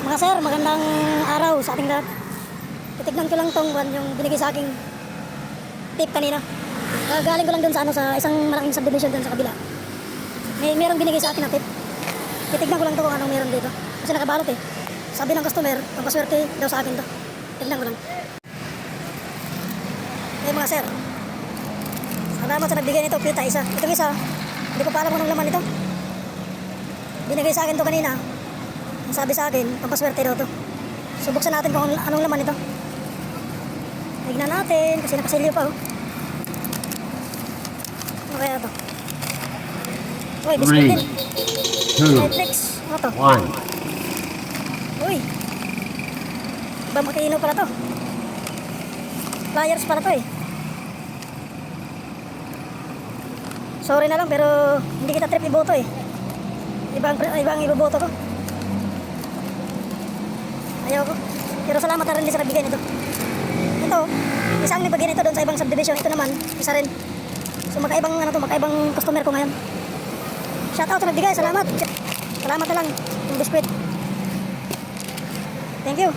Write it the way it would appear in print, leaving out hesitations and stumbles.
Mga sir, magandang araw sa ating lahat. Titignan ko lang tong yung binigay sa aking tip kanina. Galing ko lang dun sa sa isang malaking subdivision dun sa kabila. Merong binigay sa akin na tip. Titignan ko lang to kung anong meron dito. Kasi nakabalot eh. Sabi ng customer, ang paswerte daw sa akin to. Tignan ko lang. Eh mga sir, salamat sa nagbigay nito, kita isa. Itong isa, hindi ko pa alam kung anong laman nito. Binigay sa akin to kanina. Ang sabi sa akin, pampaswerte daw to. So buksan natin kung anong laman nito. Tignan natin kasi nakasilyo pa oh. Ano kaya to? Uy, biscuit din. 2, Netflix. Ano to? 1. Uy. Iba makino pala to. Flyers pala to eh. Sorry na lang pero hindi kita trip iboto eh. Ibang iboboto ko. Ayaw ko. Pero salamat na rin sa nagbigay nito. Ito, isang nagbigay nito doon sa ibang subdivision. Ito naman, isa rin. So makaibang makaibang customer ko ngayon. Shout out sa nagbigay, salamat. Salamat na lang yung biskwit. Thank you.